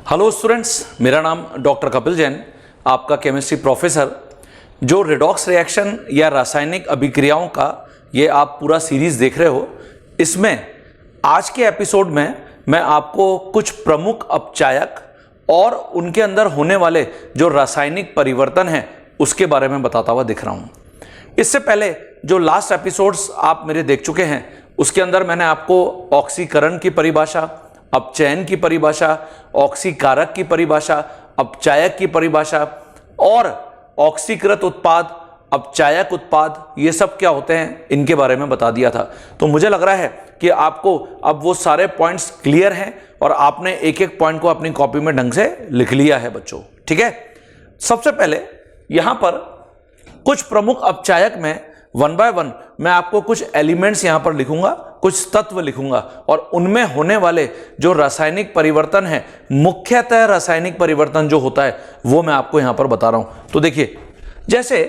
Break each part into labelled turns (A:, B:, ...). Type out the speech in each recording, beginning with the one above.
A: Hello students, मेरा नाम doctor Kapil Jain, आपका केमिस्ट्री प्रोफेसर। जो रेडॉक्स रिएक्शन या रासायनिक अभिक्रियाओं का ये आप पूरा सीरीज़ देख रहे हो, इसमें आज के एपिसोड में मैं आपको कुछ प्रमुख अपचायक और उनके अंदर होने वाले जो रासायनिक परिवर्तन हैं उसके बारे में बताता हुआ दिख रहा हूँ। इससे पहले जो लास्ट एपिसोड्स आप मेरे देख चुके हैं उसके अंदर मैंने आपको ऑक्सीकरण की परिभाषा, अपचयन की परिभाषा, ऑक्सीकारक की परिभाषा, अपचायक की परिभाषा और ऑक्सीकृत उत्पाद, अपचायक उत्पाद, ये सब क्या होते हैं इनके बारे में बता दिया था। तो मुझे लग रहा है कि आपको अब वो सारे पॉइंट्स क्लियर हैं और आपने एक एक पॉइंट को अपनी कॉपी में ढंग से लिख लिया है बच्चों। ठीक है, सबसे पहले यहां पर कुछ प्रमुख अपचायक में वन बाय वन मैं आपको कुछ एलिमेंट्स यहां पर लिखूंगा, कुछ तत्व लिखूंगा और उनमें होने वाले जो रासायनिक परिवर्तन है, मुख्यतः रासायनिक परिवर्तन जो होता है वो मैं आपको यहां पर बता रहा हूं। तो देखिए, जैसे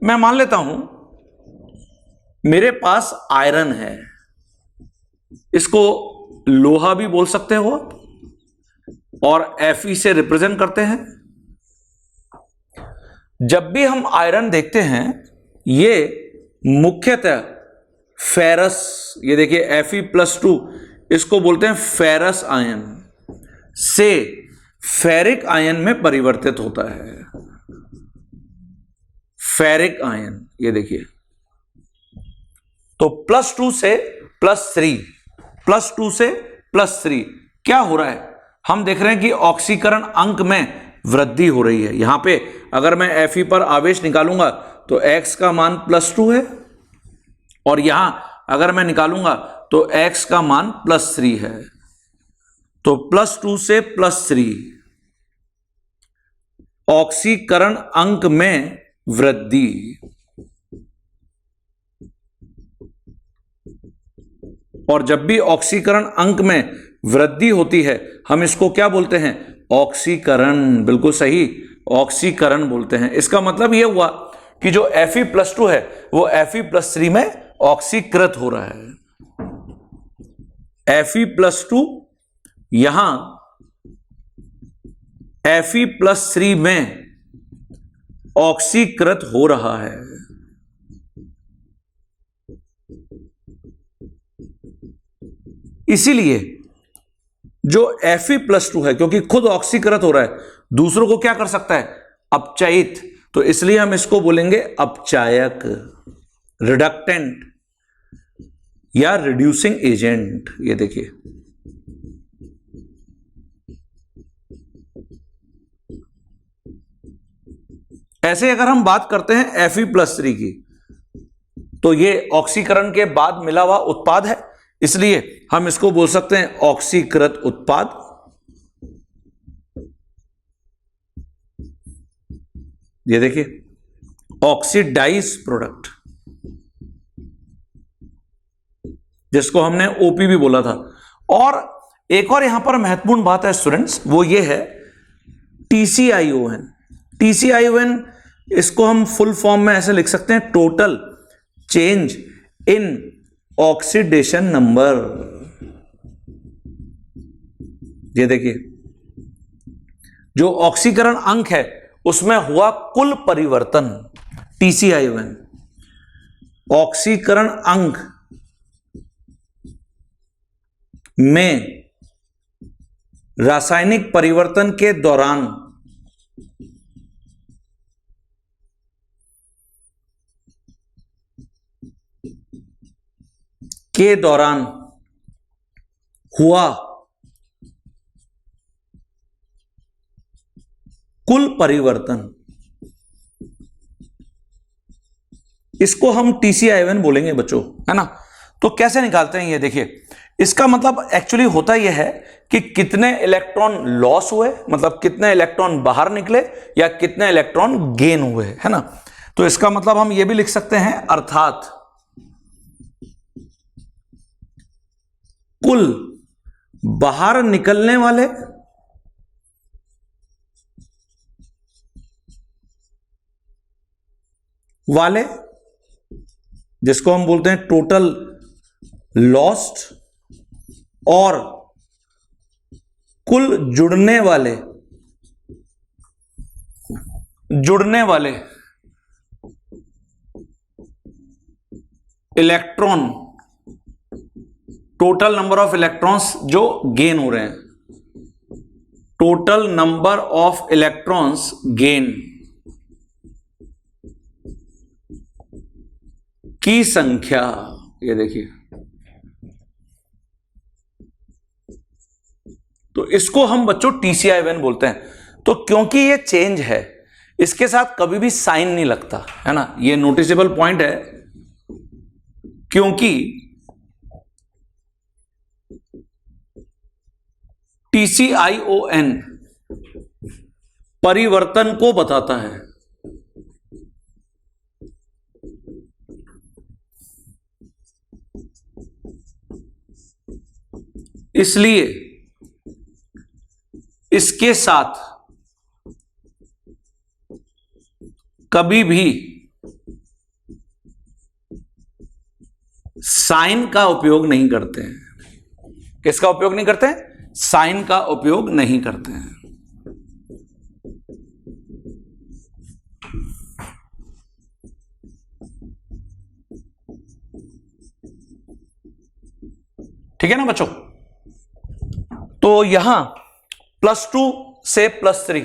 A: मैं मान लेता हूं मेरे पास आयरन है, इसको लोहा भी बोल सकते हो और Fe से रिप्रेजेंट करते हैं। जब भी हम आयरन देखते हैं ये मुख्यतः फेरस, ये देखिए Fe+2, इसको बोलते हैं फेरस आयन से फेरिक आयन में परिवर्तित होता है। फेरिक आयन, ये देखिए, तो +2 से +3, +2 से +3 क्या हो रहा है, हम देख रहे हैं कि ऑक्सीकरण अंक में वृद्धि हो रही है। यहां पे अगर मैं Fe पर आवेश निकालूंगा तो X का मान +2 है और यहां अगर मैं निकालूंगा तो X का मान +3 है। तो +2 से +3 ऑक्सीकरण अंक में वृद्धि। और जब भी ऑक्सीकरण अंक में वृद्धि होती है हम इसको क्या बोलते हैं, ऑक्सीकरण। बिल्कुल सही, ऑक्सीकरण बोलते हैं। इसका मतलब यह हुआ कि जो Fe+2 है वो Fe+3 में ऑक्सीकृत हो रहा है। Fe+2 यहां Fe+3 में ऑक्सीकृत हो रहा है। इसीलिए जो Fe+2 है, क्योंकि खुद ऑक्सीकृत हो रहा है, दूसरों को क्या कर सकता है, अपचयित, तो इसलिए हम इसको बोलेंगे अपचायक, रिडक्टेंट या रिड्यूसिंग एजेंट। ये देखिए, ऐसे अगर हम बात करते हैं Fe+3 की, तो ये ऑक्सीकरण के बाद मिला हुआ उत्पाद है, इसलिए हम इसको बोल सकते हैं ऑक्सीकृत उत्पाद। ये देखिए, ऑक्सीडाइज प्रोडक्ट, जिसको हमने ओपी भी बोला था। और एक और यहां पर महत्वपूर्ण बात है स्टूडेंट्स, वो ये है TCION। TCION इसको हम फुल फॉर्म में ऐसे लिख सकते हैं, total change in oxidation number. ये देखिए, जो ऑक्सीकरण अंक है उसमें हुआ कुल परिवर्तन, TCION, ऑक्सीकरण अंक में रासायनिक परिवर्तन के दौरान हुआ कुल परिवर्तन, इसको हम TCION बोलेंगे बच्चों, है ना। तो कैसे निकालते हैं ये देखिए, इसका मतलब एक्चुअली होता यह है कि कितने इलेक्ट्रॉन लॉस हुए, मतलब कितने इलेक्ट्रॉन बाहर निकले या कितने इलेक्ट्रॉन गेन हुए, है ना। तो इसका मतलब हम ये भी लिख सकते हैं, अर्थात कुल बाहर निकलने वाले जिसको हम बोलते हैं टोटल लॉस्ट और कुल जुड़ने वाले electron, total number of electrons जो गेन हो रहे हैं, total number of electrons gain की संख्या, ये देखिए, तो इसको हम बच्चों TCI1 बोलते हैं। तो क्योंकि ये चेंज है, इसके साथ कभी भी साइन नहीं लगता है ना, ये नोटिसेबल पॉइंट है, क्योंकि TCION परिवर्तन को बताता है। इसलिए इसके साथ कभी भी साइन का उपयोग नहीं करते हैं। किसका उपयोग नहीं करते हैं? साइन का उपयोग नहीं करते हैं। ठीक है ना बच्चों? तो यहां +2 से +3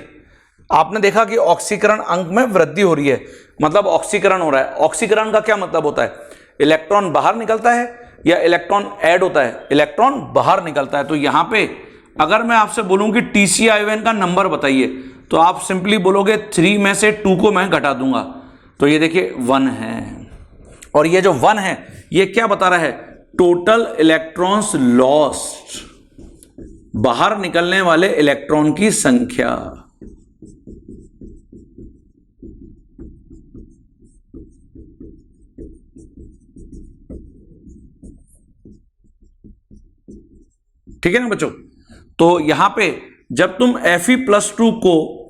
A: आपने देखा कि ऑक्सीकरण अंक में वृद्धि हो रही है, मतलब ऑक्सीकरण हो रहा है। ऑक्सीकरण का क्या मतलब होता है? इलेक्ट्रॉन बाहर निकलता है या इलेक्ट्रॉन ऐड होता है? इलेक्ट्रॉन बाहर निकलता है। तो यहां पे अगर मैं आपसे बोलूं कि TCI1 का नंबर बताइए, तो आप सिंपली बोलोगे 3 में से 2 को मैं घटा दूंगा। तो ये देखिए 1 है, और ये जो 1 है ये क्या बता रहा है? टोटल इलेक्ट्रॉन्स लॉस्ट, बाहर निकलने वाले इलेक्ट्रॉन की संख्या। ठीक है ना बच्चों? तो यहां पे जब तुम Fe+2 को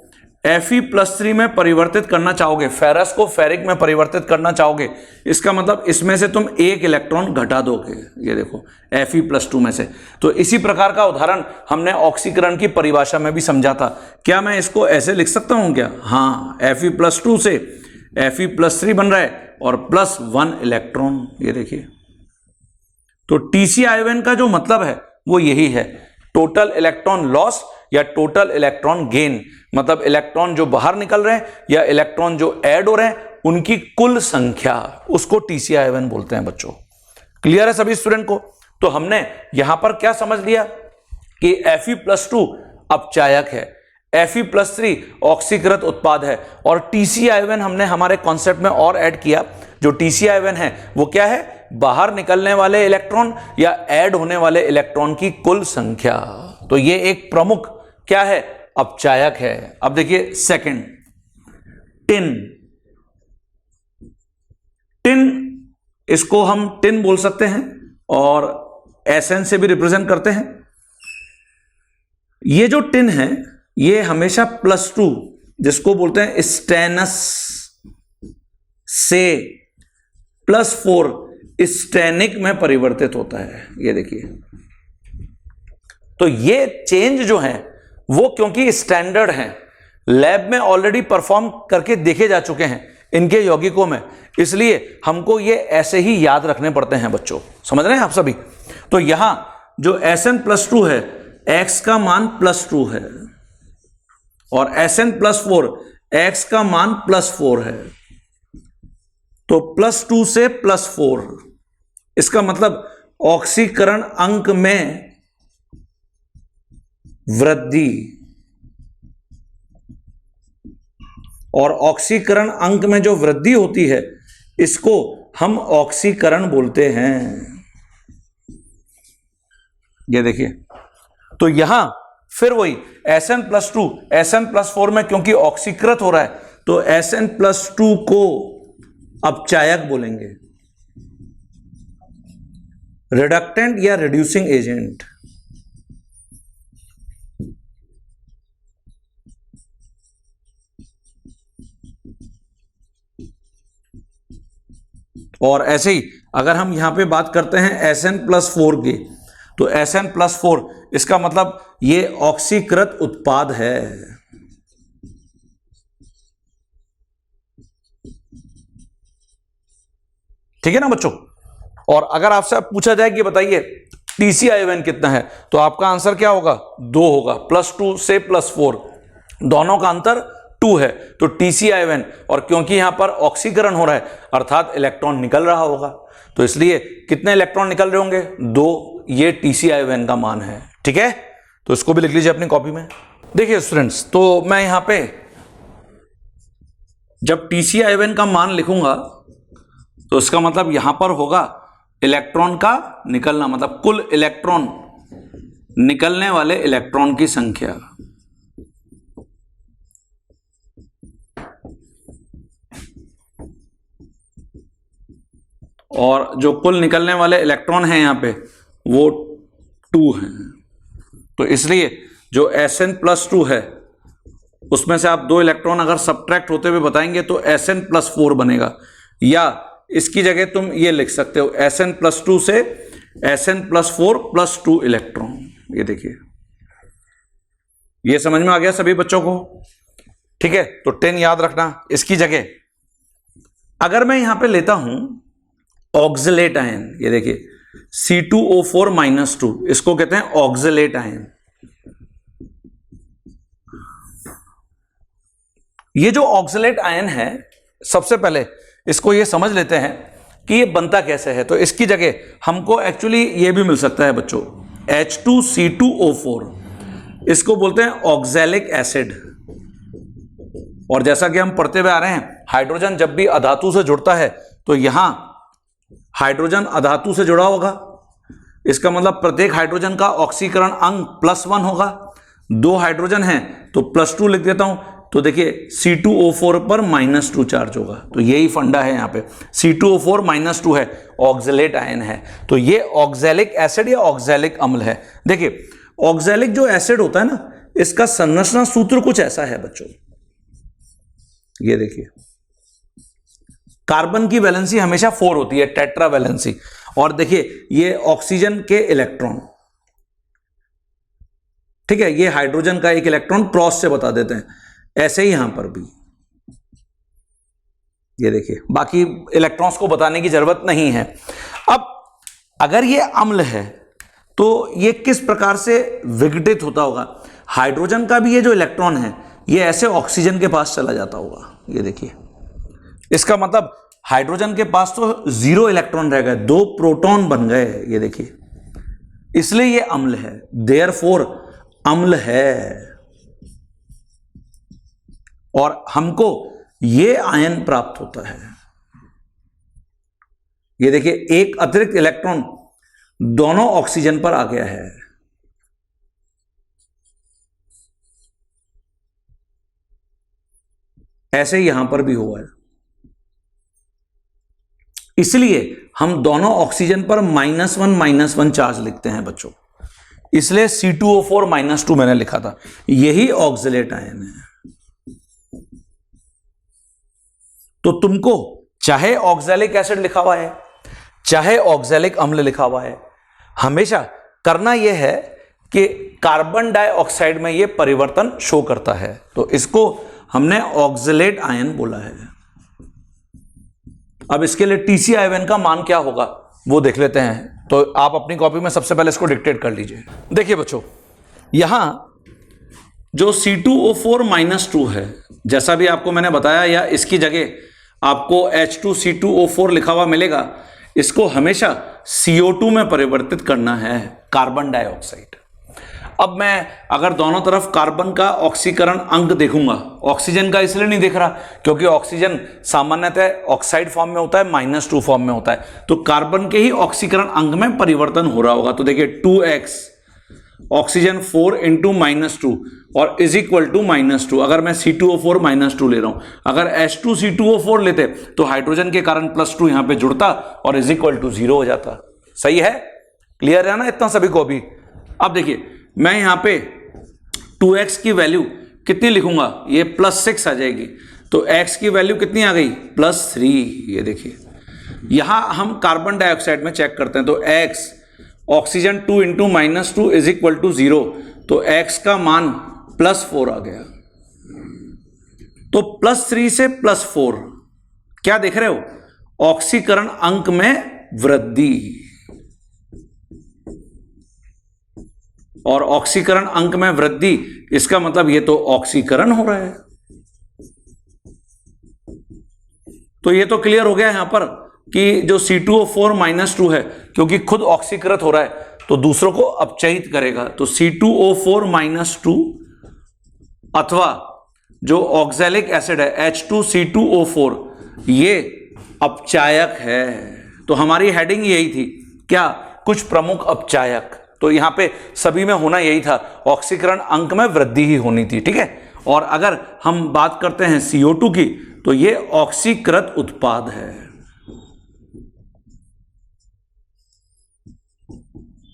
A: Fe+3 में परिवर्तित करना चाहोगे, फेरस को फेरिक में परिवर्तित करना चाहोगे, इसका मतलब इसमें से तुम एक इलेक्ट्रॉन घटा दोगे। ये देखो Fe+2 में से। तो इसी प्रकार का उदाहरण हमने ऑक्सीकरण की परिभाषा में भी समझा था। क्या मैं इसको ऐसे लिख सकता हूं क्या? हाँ, Fe+2 से Fe+3 बन रहा है और +1 इलेक्ट्रॉन। ये देखिए, तो TCI1 का जो मतलब है वो यही है, टोटल इलेक्ट्रॉन लॉस या टोटल इलेक्ट्रॉन गेन, मतलब इलेक्ट्रॉन जो बाहर निकल रहे हैं या इलेक्ट्रॉन जो ऐड हो रहे हैं उनकी कुल संख्या, उसको TCI1 बोलते हैं बच्चों। क्लियर है सभी स्टूडेंट को? तो हमने यहां पर क्या समझ लिया कि Fe+2 अपचायक है, Fe+3 ऑक्सीकृत उत्पाद है, और TCI1 हमने हमारे कॉन्सेप्ट में और ऐड किया। जो TCI1 है वो क्या है? बाहर निकलने वाले इलेक्ट्रॉन या ऐड होने वाले इलेक्ट्रॉन की कुल संख्या। तो ये एक प्रमुख क्या है? अपचायक है। अब देखिए सेकंड, टिन। टिन, इसको हम टिन बोल सकते हैं और SN से भी रिप्रेजेंट करते हैं। ये जो टिन है ये हमेशा +2, जिसको बोलते हैं स्टेनस, से +4 स्टेनिक में परिवर्तित होता है। ये देखिए, तो ये चेंज जो है वो क्योंकि स्टैंडर्ड है, लैब में ऑलरेडी परफॉर्म करके देखे जा चुके हैं इनके यौगिकों में, इसलिए हमको ये ऐसे ही याद रखने पड़ते हैं बच्चों। समझ रहे हैं आप सभी? तो यहां जो SN+2 है, X का मान +2 है, और SN+4 X का मान +4 है। तो +2 से +4, इसका मतलब ऑक्सीकरण अंक में वृद्धि, और ऑक्सीकरण अंक में जो वृद्धि होती है इसको हम ऑक्सीकरण बोलते हैं। ये देखिए, तो यहां फिर वही SN+2 SN+4 में क्योंकि ऑक्सीकृत हो रहा है तो SN+2 को अपचायक बोलेंगे, रिडक्टेंट या रिड्यूसिंग एजेंट। और ऐसे ही अगर हम यहां पे बात करते हैं SN+4 की, तो Sn+4, इसका मतलब ये ऑक्सीकृत उत्पाद है। ठीक है ना बच्चों। और अगर आपसे पूछा जाए कि बताइए TCI कितना है, तो आपका आंसर क्या होगा? 2 होगा। +2 से +4 दोनों का अंतर 2 है, तो TCI। और क्योंकि यहां पर ऑक्सीकरण हो रहा है अर्थात इलेक्ट्रॉन निकल रहा होगा, तो इसलिए कितने इलेक्ट्रॉन निकल रहे होंगे? 2। ये TCI का मान है। ठीक है, तो इसको भी लिख लीजिए अपनी कॉपी में। देखिए स्टूडेंट्स, तो मैं यहां पे जब TCI का मान लिखूंगा तो इसका मतलब यहां पर होगा इलेक्ट्रॉन का निकलना, मतलब कुल इलेक्ट्रॉन निकलने वाले इलेक्ट्रॉन की संख्या। और जो कुल निकलने वाले इलेक्ट्रॉन हैं यहां पे वो 2 हैं। तो इसलिए जो Sn+2 है उसमें से आप 2 इलेक्ट्रॉन अगर सब्ट्रैक्ट होते हुए बताएंगे तो Sn+4 बनेगा। या इसकी जगह तुम ये लिख सकते हो Sn+2 से Sn+4 +2 इलेक्ट्रॉन। ये देखिए, ये समझ में आ गया सभी बच्चों को? ठीक है, तो 10 याद रखना। इसकी जगह अगर मैं यहां पे लेता हूं ऑक्सलेट आयन, ये देखिए C2O4-2, इसको कहते हैं ऑक्सलेट आयन। ये जो ऑक्सलेट आयन है, सबसे पहले इसको ये समझ लेते हैं कि ये बनता कैसे है। तो इसकी जगह हमको एक्चुअली ये भी मिल सकता है बच्चों, H2C2O4, इसको बोलते हैं ऑक्सैलिक एसिड। और जैसा कि हम पढ़ते हुए आ रहे हैं, हाइड्रोजन जब भी अधातु से जुड़ता है तो यहां हाइड्रोजन अधातु से जुड़ा होगा, इसका मतलब प्रत्येक हाइड्रोजन का ऑक्सीकरण अंक +1 होगा। 2 हाइड्रोजन हैं तो +2 लिख देता हूं। तो देखिए C2O4 पर -2 चार्ज होगा, तो यही फंडा है यहां पे। C2O4 -2 है, ऑक्सैलेट आयन है, तो ये ऑक्सैलिक एसिड या ऑक्सैलिक अम्ल है। देखिए ऑक्सैलिक जो एसिड होता है ना, इसका संरचना सूत्र कुछ ऐसा है बच्चों, ये देखिए कार्बन की वैलेंसी हमेशा 4 होती है, टेट्रा वैलेंसी। और देखिए ये ऑक्सीजन के इलेक्ट्रॉन, ठीक है, ये हाइड्रोजन का एक इलेक्ट्रॉन क्रॉस से बता देते हैं। ऐसे ही यहां पर भी ये देखिए, बाकी इलेक्ट्रॉन्स को बताने की जरूरत नहीं है। अब अगर ये अम्ल है तो ये किस प्रकार से विघटित होता होगा? हाइड्रोजन का भी ये जो इलेक्ट्रॉन है ये ऐसे ऑक्सीजन के पास चला जाता होगा। ये देखिए, इसका मतलब हाइड्रोजन के पास तो 0 इलेक्ट्रॉन रह गए, 2 प्रोटॉन बन गए। ये देखिए, इसलिए ये अम्ल है, देयरफॉर अम्ल है। और हमको ये आयन प्राप्त होता है। ये देखिए, एक अतिरिक्त इलेक्ट्रॉन दोनों ऑक्सीजन पर आ गया है। ऐसे ही यहां पर भी हुआ है, इसलिए हम दोनों ऑक्सीजन पर -1 चार्ज लिखते हैं बच्चों। इसलिए C2O4-2 मैंने लिखा था, यही ऑक्सलेट आयन है। तो तुमको चाहे ऑक्सैलिक एसिड लिखा हुआ है, चाहे ऑक्सैलिक अम्ल लिखा हुआ है, हमेशा करना यह है कि कार्बन डाइऑक्साइड में यह परिवर्तन शो करता है, तो इसको हमने ऑक्सलेट आयन बोला है। अब इसके लिए TCI का मान क्या होगा वो देख लेते हैं। तो आप अपनी कॉपी में सबसे पहले इसको डिक्टेट कर लीजिए। देखिए बच्चों, यहां जो C2O4-2 है, जैसा भी आपको मैंने बताया, या इसकी जगह आपको H2C2O4 लिखा हुआ मिलेगा, इसको हमेशा CO2 में परिवर्तित करना है, कार्बन डाइऑक्साइड। अब मैं अगर दोनों तरफ कार्बन का ऑक्सीकरण अंक देखूंगा, ऑक्सीजन का इसलिए नहीं देख रहा क्योंकि ऑक्सीजन सामान्यतः ऑक्साइड फॉर्म में होता है, -2 फॉर्म में होता है, तो कार्बन के ही ऑक्सीकरण अंक में परिवर्तन हो रहा होगा। तो देखिए 2x ऑक्सीजन 4 × -2 और इज इक्वल टू -2। अगर मैं C2O4-2 ले रहा हूं, अगर H2C2O4 लेते तो हाइड्रोजन के कारण +2 यहां पे जुड़ता और इज इक्वल टू 0 हो जाता। सही है, क्लियर है ना इतना सभी को भी? अब देखिए, मैं यहां पे 2x की वैल्यू कितनी लिखूंगा, ये +6 आ जाएगी, तो x की वैल्यू कितनी आ गई? +3। ये देखिए, यहां हम कार्बन डाइऑक्साइड में चेक करते हैं, तो x oxygen 2 into -2 is equal to 0, तो x का मान +4 आ गया। तो +3 से +4 क्या देख रहे हो? ऑक्सीकरण अंक में वृद्धि। और ऑक्सीकरण अंक में वृद्धि, इसका मतलब ये तो ऑक्सीकरण हो रहा है। तो ये तो क्लियर हो गया यहां पर कि जो C2O4 -2 है, क्योंकि खुद ऑक्सीकृत हो रहा है तो दूसरों को अपचयित करेगा, तो C2O4 -2 अथवा जो ऑक्सैलिक एसिड है H2C2O4, ये अपचायक है। तो हमारी हेडिंग यही थी, क्या? कुछ प्रमुख अपचायक। तो यहां पे सभी में होना यही था, ऑक्सीकरण अंक में वृद्धि ही होनी थी, ठीक है। और अगर हम बात करते हैं CO2 की, तो ये ऑक्सीकृत उत्पाद है।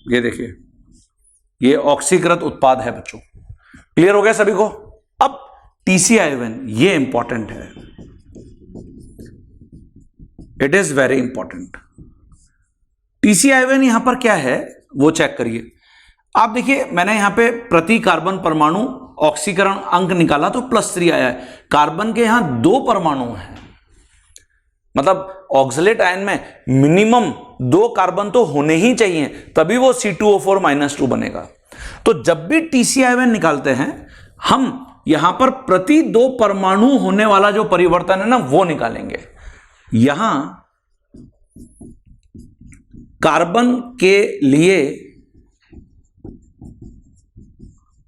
A: ये देखिए, ये ऑक्सीकृत उत्पाद है बच्चों। क्लियर हो गया सभी को? अब TCI1, ये इंपॉर्टेंट है, it is very important. TCI1 यहां पर क्या है वो चेक करिए। आप देखिए, मैंने यहां पे प्रति कार्बन परमाणु ऑक्सीकरण अंक निकाला तो +3 आया है। कार्बन के यहां 2 परमाणु हैं, मतलब ऑक्सलेट आयन में मिनिमम 2 कार्बन तो होने ही चाहिए, तभी वो C2O4 -2 बनेगा। तो जब भी TCI1 निकालते हैं, हम यहां पर प्रति 2 परमाणु होने वाला जो परिवर्तन है ना, वो निकालेंगे। यहां कार्बन के लिए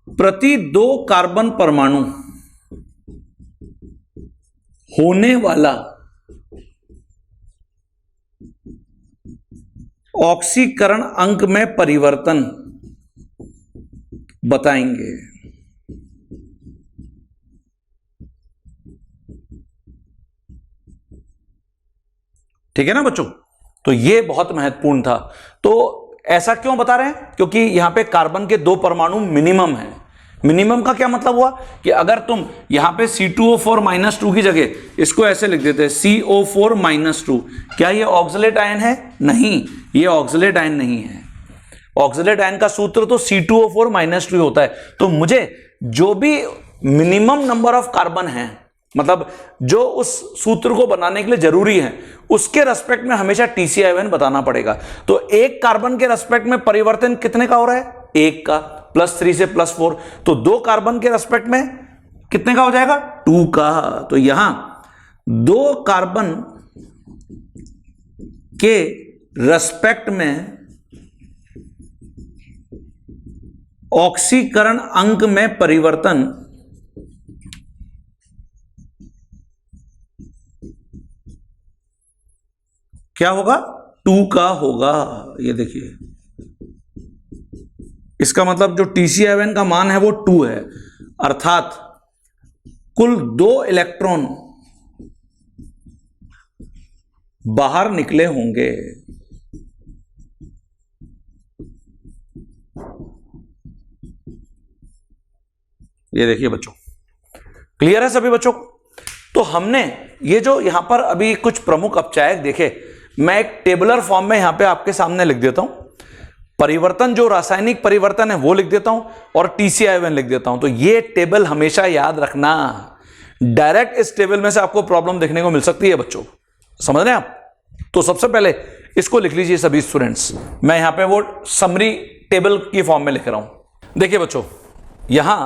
A: प्रति 2 कार्बन परमाणु होने वाला ऑक्सीकरण अंक में परिवर्तन बताएंगे। ठीक है ना बच्चों? तो ये बहुत महत्वपूर्ण था। तो ऐसा क्यों बता रहे हैं? क्योंकि यहां पे कार्बन के 2 परमाणु मिनिमम है। मिनिमम का क्या मतलब हुआ कि अगर तुम यहां पे C2O4 -2 की जगह इसको ऐसे लिख देते CO4 -2, क्या ये ऑक्सलेट आयन है? नहीं, ये ऑक्सलेट आयन नहीं है। ऑक्सलेट आयन का सूत्र तो C2O4 -2 होता है। तो मुझे जो भी मिनिमम नंबर ऑफ कार्बन है, मतलब जो उस सूत्र को बनाने के लिए जरूरी है, उसके रेस्पेक्ट में हमेशा TCI1 बताना पड़ेगा। तो 1 कार्बन के रेस्पेक्ट में परिवर्तन कितने का हो रहा है? 1 का, +3 से +4, तो 2 कार्बन के रेस्पेक्ट में कितने का हो जाएगा? 2 का। तो यहां 2 कार्बन के रेस्पेक्ट में ऑक्सीकरण अंक में परिवर्तन क्या होगा? 2 का होगा। ये देखिए, इसका मतलब जो TCI1 का मान है वो 2 है, अर्थात कुल 2 इलेक्ट्रॉन बाहर निकले होंगे। ये देखिए बच्चों, क्लियर है सभी बच्चों? तो हमने ये जो यहां पर अभी कुछ प्रमुख अपचायक देखे, मैं एक टेबुलर फॉर्म में यहां पे आपके सामने लिख देता हूं। परिवर्तन, जो रासायनिक परिवर्तन है वो लिख देता हूं और TCI1 लिख देता हूं। तो ये टेबल हमेशा याद रखना। डायरेक्ट इस टेबल में से आपको प्रॉब्लम देखने को मिल सकती है बच्चों, समझ रहे हैं आप? तो सबसे पहले इसको लिख लीजिए सभी स्टूडेंट्स। मैं यहां पे वो समरी टेबल की फॉर्म में लिख रहा हूं। देखिए बच्चों, यहां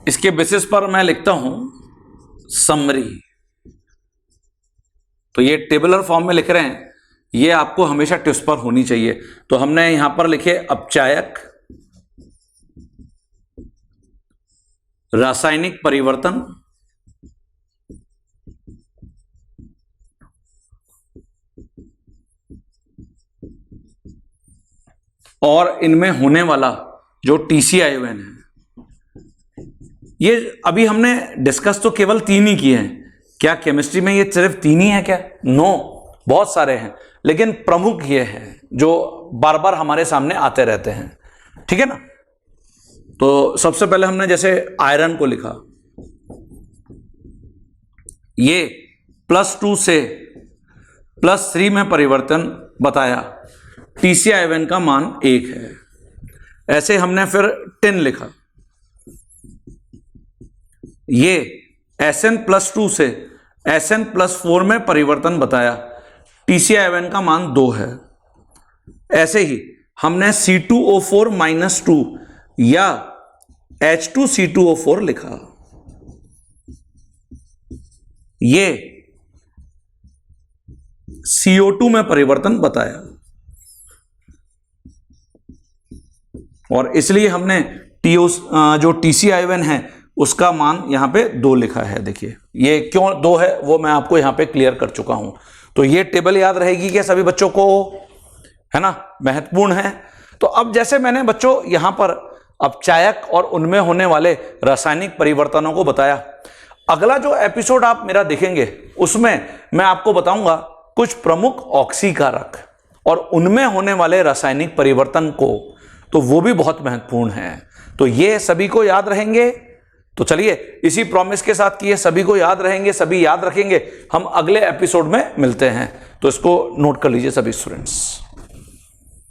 A: इसके बेसिस पर मैं लिखता हूं समरी। तो ये टेबुलर फॉर्म में लिख रहे हैं, ये आपको हमेशा टिप्स पर होनी चाहिए। तो हमने यहां पर लिखे अपचायक, रासायनिक परिवर्तन, और इनमें होने वाला जो TCI1 है। ये अभी हमने डिस्कस तो केवल 3 ही किए हैं। क्या केमिस्ट्री में ये सिर्फ 3 ही है क्या? नो, बहुत सारे हैं, लेकिन प्रमुख ये हैं जो बार बार हमारे सामने आते रहते हैं। ठीक है ना? तो सबसे पहले हमने जैसे आयरन को लिखा, ये +2 से +3 में परिवर्तन बताया। TCl का मान 1 है। ऐसे हमने फिर टिन लिखा, ये Sn+2 से Sn+4 में परिवर्तन बताया, TCl का मान 2 है। ऐसे ही हमने C2O4-2 या H2C2O4 लिखा, ये CO2 में परिवर्तन बताया, और इसलिए हमने जो TCl है उसका मान यहां पे 2 लिखा है। देखिए ये क्यों 2 है वो मैं आपको यहां पे क्लियर कर चुका हूं। तो ये टेबल याद रहेगी क्या सभी बच्चों को, है ना, महत्वपूर्ण है। तो अब जैसे मैंने बच्चों यहां पर अपचायक और उनमें होने वाले रासायनिक परिवर्तनों को बताया, अगला जो एपिसोड आप मेरा देखेंगे उसमें मैं आपको बताऊंगा कुछ प्रमुख ऑक्सीकारक और उनमें होने वाले रासायनिक परिवर्तन को, तो वो भी बहुत महत्वपूर्ण है। तो ये सभी को याद रहेंगे। तो चलिए इसी प्रॉमिस के साथ कि ये सभी को याद रहेंगे, सभी याद रखेंगे, हम अगले एपिसोड में मिलते हैं। तो इसको नोट कर लीजिए सभी स्टूडेंट्स।